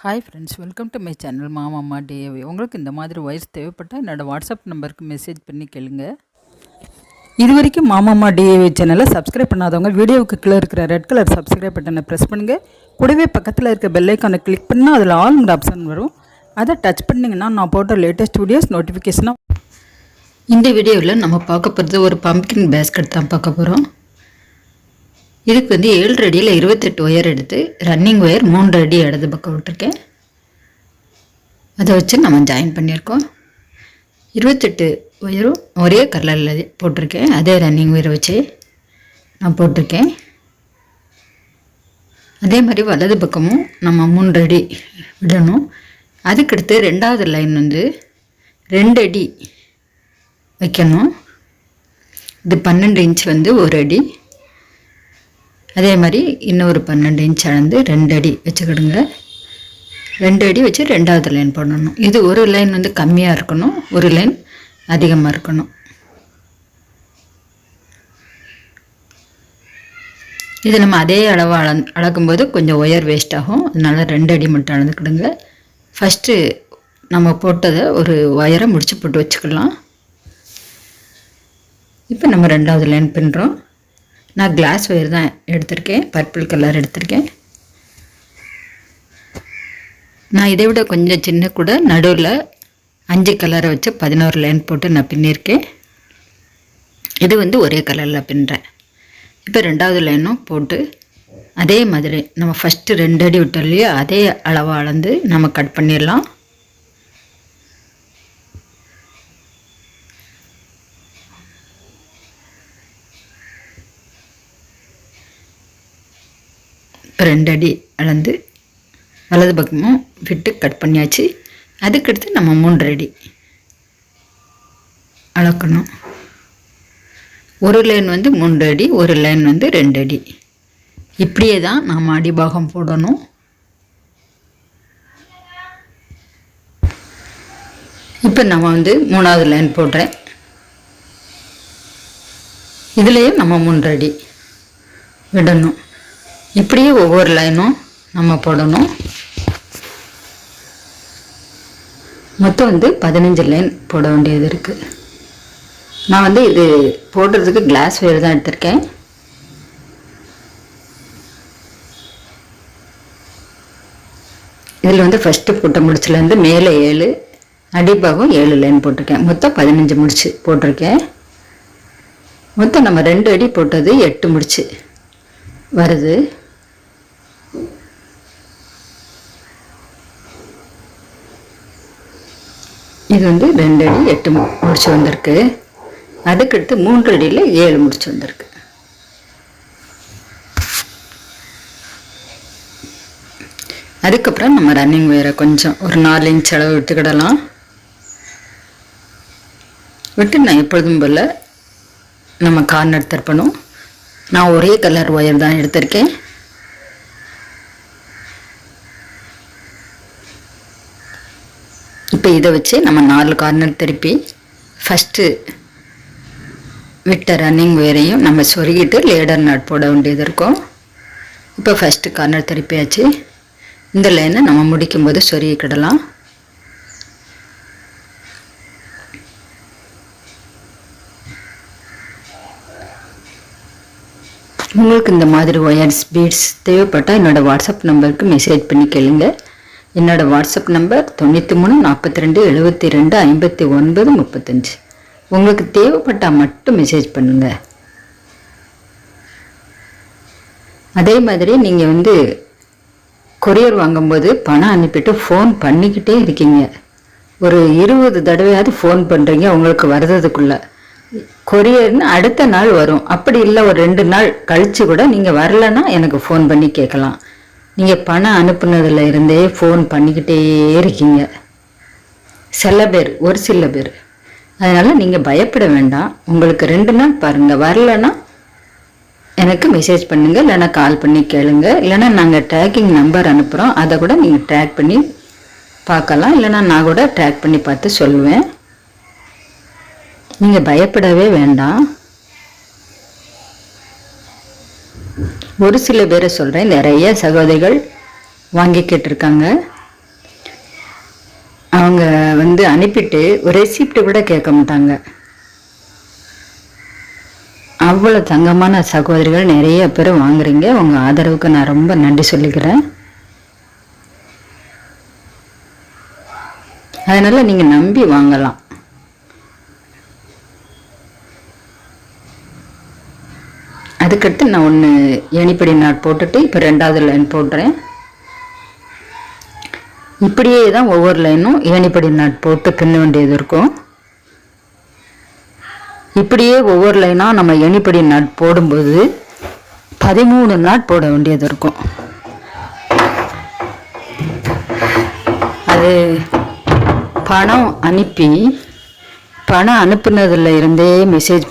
Hi friends, welcome to my channel Mamamma DAV. உங்களுக்கு இந்த மாதிரி ஒயர்ஸ் தேவைப்பட்டால் என்னோடய வாட்ஸ்அப் நம்பருக்கு மெசேஜ் பண்ணி கேளுங்க. இது வரைக்கும் மாமாம்மா டிஏவி சேனலை சப்ஸ்கிரைப் பண்ணாதவங்க வீடியோவுக்கு கீழே இருக்கிற ரெட் கலர் சப்ஸ்கிரைப் பட்டனை ப்ரெஸ் பண்ணுங்கள். கூடவே பக்கத்தில் இருக்க பெல் ஐக்கானை கிளிக் பண்ணால் அதில் ஆல்ங்கிற ஆப்ஷன் வரும். அதை டச் பண்ணிங்கன்னா நான் போட்ட லேட்டஸ்ட் வீடியோஸ் நோட்டிஃபிகேஷனாக. இந்த வீடியோவில் நம்ம பார்க்க போகிறது ஒரு பம்ப்கின் பேஸ்கெட் தான் பார்க்க போகிறோம். இதுக்கு 7 அடியில் 28 ஒயர் எடுத்து ரன்னிங் ஒயர் 3 அடி இடது பக்கம் விட்டுருக்கேன். அதை வச்சு நம்ம ஜாயின் பண்ணியிருக்கோம். 28 ஒயரும் ஒரே கலரில் போட்டிருக்கேன். அதே ரன்னிங் ஒயரை வச்சு நான் போட்டிருக்கேன். அதே மாதிரி வலது பக்கமும் நம்ம 3 அடி விடணும். அதுக்கடுத்து ரெண்டாவது லைன் 2 அடி வைக்கணும். இது 12 இன்ச் 1 அடி. அதே மாதிரி இன்னொரு 12 இன்ச் அளந்து 2 அடி வச்சுக்கிடுங்க. 2 அடி வச்சு ரெண்டாவது லைன் போடணும். இது ஒரு லைன் கம்மியாக இருக்கணும், ஒரு லைன் அதிகமாக இருக்கணும். இது நம்ம அதே அளவு அளக்கும்போது கொஞ்சம் ஒயர் வேஸ்ட் ஆகும். அதனால் 2 அடி மட்டும் அளந்துக்கிடுங்க. ஃபஸ்ட்டு நம்ம போட்டதை ஒரு ஒயரை முடிச்சு போட்டு வச்சுக்கலாம். இப்போ நம்ம ரெண்டாவது லைன் பின்னுறோம். நான் கிளாஸ் ஒயர் தான் எடுத்திருக்கேன், பர்பிள் கலர் எடுத்திருக்கேன். நான் இதை விட கொஞ்சம் சின்ன கூட நடுவில் 5 கலரை வச்சு 11 லைன் போட்டு நான் பின்னிருக்கேன். இது ஒரே கலரில் பின்னுறேன். இப்போ ரெண்டாவது லைனும் போட்டு அதே மாதிரி நம்ம ஃபஸ்ட்டு 2 அடி விட்டோம் இல்லையா, அதே அளவை அளந்து நம்ம கட் பண்ணிடலாம். இப்போ 2 அடி அளந்து வலது பக்கமும் விட்டு கட் பண்ணியாச்சு. அதுக்கடுத்து நம்ம 3 அடி அளக்கணும். ஒரு லைன் 3 அடி, ஒரு லைன் 2 அடி. இப்படியே தான் நாம் அடிபாகம் போடணும். இப்போ நம்ம 3வது லைன் போடுறேன். இதுலேயும் நம்ம 3 அடி விடணும். இப்படியே ஒவ்வொரு லைனும் நம்ம போடணும். மொத்தம் 15 லைன் போட வேண்டியது இருக்குது. நான் இது போடுறதுக்கு கிளாஸ் ஒயர் தான் எடுத்திருக்கேன். இதில் ஃபஸ்ட்டு போட்ட முடிச்சுலேருந்து மேலே 7, அடிபாகம் 7 லைன் போட்டிருக்கேன். மொத்தம் 15 முடிச்சு போட்டிருக்கேன். மொத்தம் நம்ம 2 அடி போட்டது 8 முடிச்சு வருது. இது 2 அடி 8 முடிச்சு வந்திருக்கு. அதுக்கடுத்து 3 அடியில் 7 முடிச்சு வந்திருக்கு. அதுக்கப்புறம் நம்ம ரன்னிங் ஒயரை கொஞ்சம் ஒரு 4 இன்ச் அளவு விட்டுக்கிடலாம். விட்டு நான் எப்பொழுதும் போல் நம்ம கார்னர் திருப்பணும். நான் ஒரே கலர் ஒயர் தான் எடுத்திருக்கேன். இப்போ இதை வச்சு நம்ம 4 கார்னர் திருப்பி ஃபஸ்ட்டு விட்ட ரன்னிங் ஒயரையும் நம்ம சொருகிட்டு லேடர் நாட் போட வேண்டியது இருக்கும். இப்போ ஃபஸ்ட்டு கார்னர் திருப்பியாச்சு. இந்த லைனை நம்ம முடிக்கும்போது சொருகிக்கிடலாம். உங்களுக்கு இந்த மாதிரி ஒயர்ஸ் பீட்ஸ் தேவைப்பட்டால் என்னோடய வாட்ஸ்அப் நம்பருக்கு மெசேஜ் பண்ணி கேளுங்க. என்னோடய வாட்ஸ்அப் நம்பர் 93 42 72 59 35. உங்களுக்கு தேவைப்பட்டால் மட்டும் மெசேஜ் பண்ணுங்கள். அதே மாதிரி நீங்கள் கொரியர் வாங்கும்போது பணம் அனுப்பிட்டு ஃபோன் பண்ணிக்கிட்டே இருக்கீங்க. ஒரு 20 தடவையாவது ஃபோன் பண்ணுறீங்க. உங்களுக்கு வர்றதுக்குள்ளே கொரியர்னு அடுத்த நாள் வரும். அப்படி இல்லை ஒரு 2 நாள் கழித்து கூட நீங்கள் வரலைன்னா எனக்கு ஃபோன் பண்ணி கேட்கலாம். நீங்கள் பணம் அனுப்புனதில் இருந்தே ஃபோன் பண்ணிக்கிட்டே இருக்கீங்க ஒரு சில பேர். அதனால் நீங்கள் பயப்பட வேண்டாம். உங்களுக்கு 2 நாள் பாருங்கள், வரலைன்னா எனக்கு மெசேஜ் பண்ணுங்கள், இல்லைன்னா கால் பண்ணி கேளுங்க. இல்லைன்னா நாங்கள் ட்ராக்கிங் நம்பர் அனுப்புகிறோம், அதை கூட நீங்கள் ட்ராக் பண்ணி பார்க்கலாம். இல்லைன்னா நான் கூட ட்ராக் பண்ணி பார்த்து சொல்லுவேன். நீங்கள் பயப்படவே வேண்டாம். ஒரு சில பேரை சொல்கிறேன், நிறைய சகோதரிகள் வாங்கிக்கிட்டு இருக்காங்க. அவங்க அனுப்பிட்டு ஒரு ரெசிப்ட் கூட கேட்க மாட்டாங்க. அவ்வளோ தங்கமான சகோதரிகள் நிறைய பேர் வாங்குறீங்க. உங்கள் ஆதரவுக்கு நான் ரொம்ப நன்றி சொல்லிக்கிறேன். அதனால் நீங்கள் நம்பி வாங்கலாம். அதுக்கடுத்து நான் ஒன்று ஏணிப்படி நாட் போட்டுட்டு இப்போ 2வது லைன் போடுறேன். இப்படியே தான் ஒவ்வொரு லைனும் ஏணிப்படி நாட் போட்டு பின்ன வேண்டியது இருக்கும். இப்படியே ஒவ்வொரு லைனாக நம்ம ஏணிப்படி நாட் போடும்போது 13 நாட் போட வேண்டியது இருக்கும். அது பணம் அனுப்புனதுல இருந்தே மெசேஜ்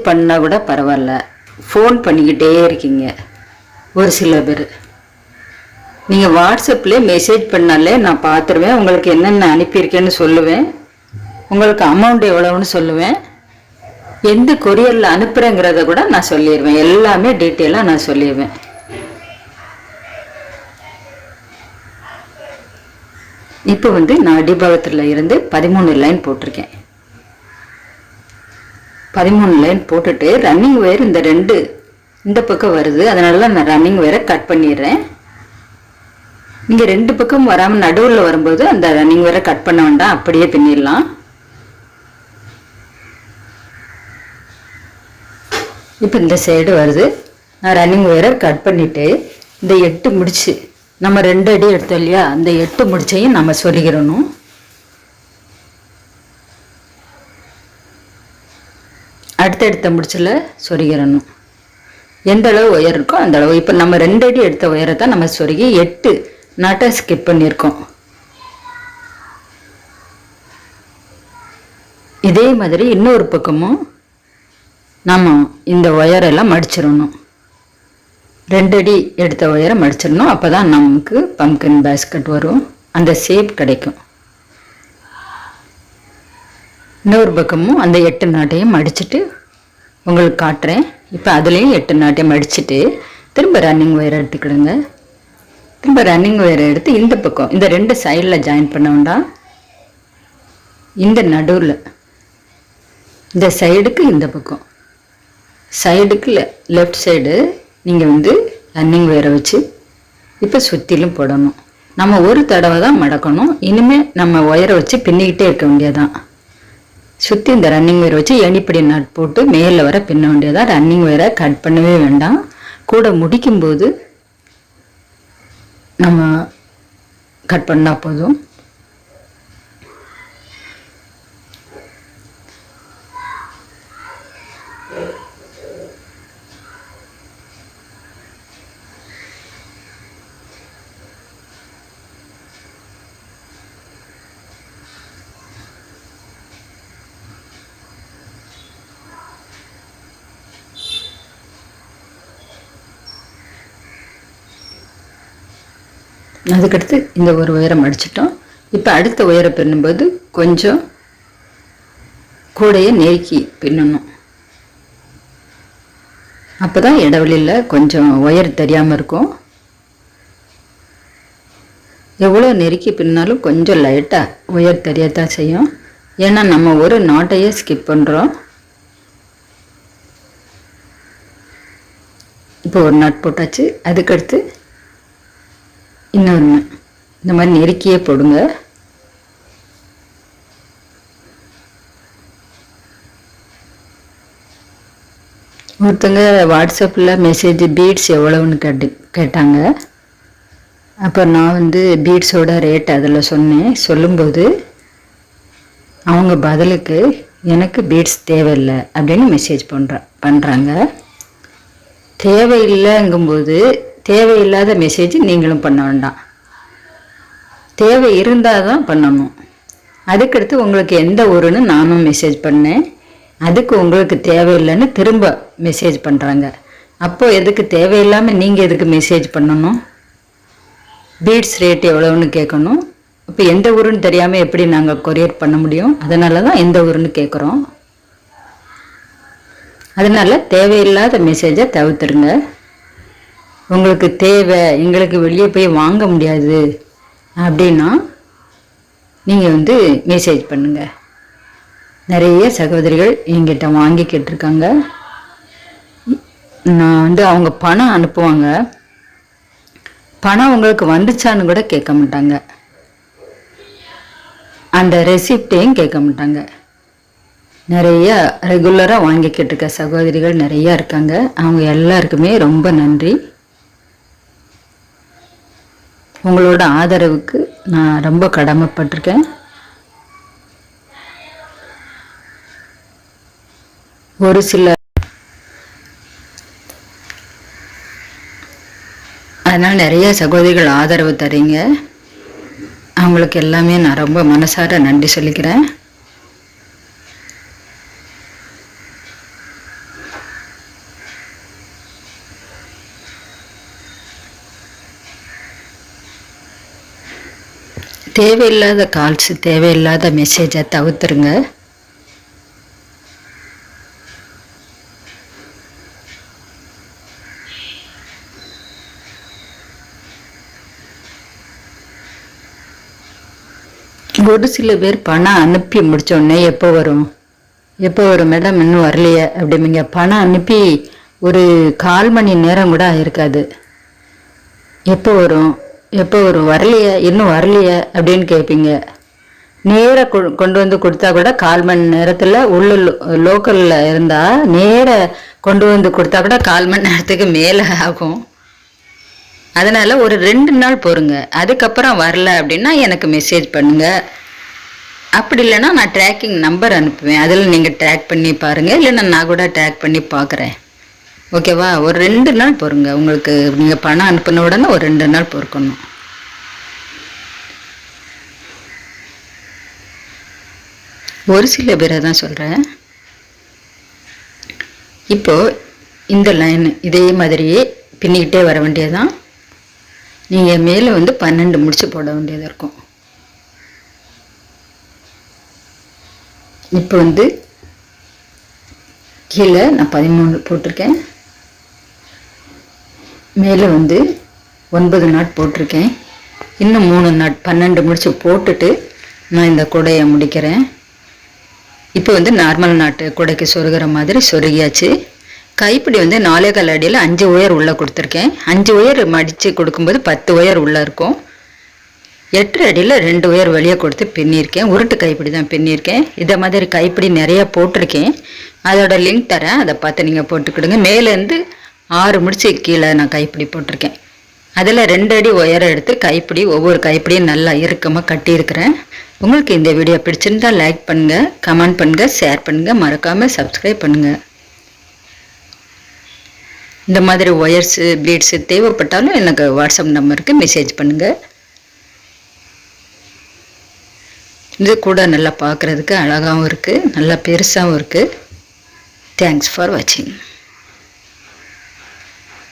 பண்ணால் கூட பரவாயில்ல, ஃபோன் பண்ணிக்கிட்டே இருக்கீங்க ஒரு சில பேர். நீங்கள் வாட்ஸ்அப்பில் மெசேஜ் பண்ணாலே நான் பார்த்துருவேன். உங்களுக்கு என்னென்ன அனுப்பியிருக்கேன்னு சொல்லுவேன், உங்களுக்கு அமௌண்ட் எவ்வளோன்னு சொல்லுவேன், எந்த கொரியரில் அனுப்புகிறேங்கிறத கூட நான் சொல்லிடுவேன். எல்லாமே டீட்டெயிலாக நான் சொல்லிடுவேன். இப்போ நான் அடிபாகத்தில் இருந்து 13 லைன் போட்டிருக்கேன். 13 லைன் போட்டுட்டு ரன்னிங் ஒயர் இந்த பக்கம் வருது, அதனால நான் ரன்னிங் ஒயரை கட் பண்ணிடுறேன். நீங்கள் 2 பக்கம் வராமல் நடுவில் வரும்போது அந்த ரன்னிங் ஒயரை கட் பண்ண வேண்டாம், அப்படியே பின்னிடலாம். இப்போ இந்த சைடு வருது, நான் ரன்னிங் ஒயரை கட் பண்ணிவிட்டு இந்த 8 முடிச்சு நம்ம 2 அடி எடுத்தோம் இல்லையா, அந்த 8 முடிச்சையும் நம்ம சொருகிடணும். அடுத்த முடிச்சில் சொருகிடணும். எந்த அளவு ஒயர் இருக்கோ அந்த அளவு. இப்போ நம்ம 2 அடி எடுத்த ஒயரை தான் நம்ம சொருகி 8 நாட்டை ஸ்கிப் பண்ணியிருக்கோம். இதே மாதிரி இன்னொரு பக்கமும் நம்ம இந்த ஒயரெல்லாம் மடிச்சிடணும். 2 அடி எடுத்த ஒயரை மடிச்சிடணும். அப்போ தான் நமக்கு பம்கின் பேஸ்கட் வரும், அந்த ஷேப் கிடைக்கும். இன்னொரு பக்கமும் அந்த 8 நாட்டையும் மடிச்சுட்டு உங்களுக்கு காட்டுறேன். இப்போ அதுலேயும் 8 நாட்டையும் மடிச்சுட்டு திரும்ப ரன்னிங் ஒயரை எடுத்துக்கிடுங்க. திரும்ப ரன்னிங் ஒயரை எடுத்து இந்த பக்கம் இந்த 2 சைடில் ஜாயின் பண்ண வேண்டாம், இந்த நடுவில் இந்த சைடுக்கு இந்த பக்கம் சைடுக்கு லெஃப்ட் சைடு நீங்கள் ரன்னிங் ஒயரை வச்சு இப்போ சுற்றிலும் போடணும். நம்ம ஒரு தடவை தான் மடக்கணும், இனிமேல் நம்ம ஒயரை வச்சு பின்னிக்கிட்டே இருக்க வேண்டியதான். சுற்றி இந்த ரன்னிங் ஒயரை வச்சு ஏணிப்படி நாட் போட்டு மேலே வர பின்ன வேண்டியதான். ரன்னிங் ஒயரை கட் பண்ணவே வேண்டாம். கூட முடிக்கும்போது நம்ம கட் பண்ணால் போதும். அதுக்கடுத்து இந்த ஒரு ஒயரை மடிச்சிட்டோம். இப்போ அடுத்த ஒயரை பின்னும்போது கொஞ்சம் கூடையை நெருக்கி பின்னணும். அப்போ தான் இடைவெளியில் கொஞ்சம் ஒயர் தெரியாமல் இருக்கும். எவ்வளோ நெருக்கி பின்னாலும் கொஞ்சம் லைட்டாக ஒயர் தெரியத்தான் செய்யும், ஏன்னா நம்ம ஒரு நாட்டையே ஸ்கிப் பண்ணுறோம். இப்போ ஒரு நாட் போட்டாச்சு. அதுக்கடுத்து இன்னொன்று இந்த மாதிரி நெருக்கியே போடுங்க. ஒருத்தங்க வாட்ஸ்அப்பில் மெசேஜ் பீட்ஸ் எவ்வளோன்னு கேட்டாங்க. அப்போ நான் பீட்ஸோட ரேட் அதில் சொல்லும்போது அவங்க பதிலுக்கு எனக்கு பீட்ஸ் தேவையில்லை அப்படின்னு மெசேஜ் பண்ணுறாங்க. தேவையில்லைங்கும்போது தேவையில்லாத மெசேஜ் நீங்களும் பண்ண வேண்டாம், தேவை இருந்தால் தான் பண்ணணும். அதுக்கடுத்து உங்களுக்கு எந்த ஊருன்னு நானும் மெசேஜ் பண்ணேன், அதுக்கு உங்களுக்கு தேவையில்லைன்னு திரும்ப மெசேஜ் பண்ணுறாங்க. அப்போது எதுக்கு தேவையில்லாமல் நீங்கள் எதுக்கு மெசேஜ் பண்ணணும்? பீட்ஸ் ரேட் எவ்வளோன்னு கேட்கணும். இப்போ எந்த ஊருன்னு தெரியாமல் எப்படி நாங்கள் கொரியர் பண்ண முடியும்? அதனால தான் எந்த ஊருன்னு கேட்குறோம். அதனால் தேவையில்லாத மெசேஜை தவிர்த்துருங்க. உங்களுக்கு தேவை, எங்களுக்கு வெளியே போய் வாங்க முடியாது, அப்படின்னா நீங்கள் வந்து மெசேஜ் பண்ணுங்கள். நிறைய சகோதரிகள் என்கிட்ட வாங்கி கேட்டிருக்காங்க. நான் வந்து அவங்க பணம் அனுப்புவாங்க, பணம் உங்களுக்கு வந்துச்சான்னு கூட கேட்க மாட்டாங்க, அந்த ரெசிப்டையும் கேட்க மாட்டாங்க. நிறைய ரெகுலராக வாங்கிக்கிட்டு இருக்க சகோதரிகள் நிறையா இருக்காங்க. அவங்க எல்லாருக்குமே ரொம்ப நன்றி. உங்களோட ஆதரவுக்கு நான் ரொம்ப கடமைப்பட்டிருக்கேன். ஒரு சில அதனால் நிறைய சகோதரிகள் ஆதரவு தரீங்க. அவங்களுக்கு எல்லாமே நான் ரொம்ப மனசார நன்றி சொல்லிக்கிறேன். தேவையில்லாத கால்ஸ், தேவையில்லாத மெசேஜை தவிர்த்துருங்க. ஒரு சில பேர் பணம் அனுப்பி முடித்தோடனே எப்போ வரும் மேடம், இன்னும் வரலையே அப்படிம்பிங்க. பணம் அனுப்பி ஒரு 1/4 மணி நேரம் கூட ஆயிருக்காது. எப்போ வரும் வரலையே, இன்னும் வரலையே அப்படின்னு கேட்பீங்க. நேராக கொண்டு வந்து கொடுத்தா கூட 1/4 மணி நேரத்தில் உள்ள லோக்கலில் இருந்தால் நேராக கொண்டு வந்து கொடுத்தா கூட 1/4 மணி நேரத்துக்கு மேலே ஆகும். அதனால் ஒரு 2 நாள் பொறுங்க. அதுக்கப்புறம் வரல அப்படின்னா எனக்கு மெசேஜ் பண்ணுங்கள். அப்படி இல்லைன்னா நான் ட்ராக்கிங் நம்பர் அனுப்புவேன், அதில் நீங்கள் ட்ராக் பண்ணி பாருங்கள். இல்லைன்னா நான் கூட ட்ராக் பண்ணி பார்க்குறேன். ஓகேவா? ஒரு 2 நாள் பொறுங்க. உங்களுக்கு நீங்கள் பணம் அனுப்பின உடனே ஒரு 2 நாள் பொறுக்கணும். ஒரு சில பேரை தான் சொல்கிறேன். இப்போது இந்த லைன் இதே மாதிரியே பின்னிக்கிட்டே வர வேண்டியதான். நீங்கள் மேலே வந்து 12 முடிச்சு போட வேண்டியதாக இருக்கும். இப்போ வந்து கீழே நான் 13 போட்டிருக்கேன், மேலே வந்து 9 நாட் போட்டிருக்கேன். இன்னும் 3 நாட் 12 முடிச்சு போட்டுட்டு நான் இந்த கூடையை முடிக்கிறேன். இப்போ வந்து நார்மல் நாட்டு கூடைக்கு சொருகிற மாதிரி சொருகியாச்சு. கைப்பிடி வந்து 4.25 அடியில் 5 ஒயர் உள்ளே கொடுத்துருக்கேன். 5 ஒயர் மடித்து கொடுக்கும்போது 10 ஒயர் உள்ளே இருக்கும். 8 அடியில் 2 ஒயர் வெளியே கொடுத்து பின்னியிருக்கேன். உருட்டு கைப்பிடி தான் பின்னியிருக்கேன். இதை மாதிரி கைப்பிடி நிறையா போட்டிருக்கேன். அதோட லிங்க் தரேன், அதை பார்த்து நீங்கள் போட்டுக்கிடுங்க. மேலேருந்து 6 முடிச்சு கீழே நான் கைப்பிடி போட்டிருக்கேன். அதில் 2 அடி ஒயரை எடுத்து கைப்பிடி ஒவ்வொரு கைப்பிடியும் நல்லா இறுக்கமாக கட்டியிருக்கிறேன். உங்களுக்கு இந்த வீடியோ பிடிச்சிருந்தா லைக் பண்ணுங்கள், கமெண்ட் பண்ணுங்கள், ஷேர் பண்ணுங்கள், மறக்காமல் சப்ஸ்கிரைப் பண்ணுங்கள். இந்த மாதிரி ஒயர்ஸு பீட்ஸு தேவைப்பட்டாலும் எனக்கு வாட்ஸ்அப் நம்பருக்கு மெசேஜ் பண்ணுங்கள். இது கூட நல்லா பார்க்குறதுக்கு அழகாகவும் இருக்குது, நல்லா பெருசாகவும் இருக்குது. தேங்க்ஸ் ஃபார் வாட்சிங்.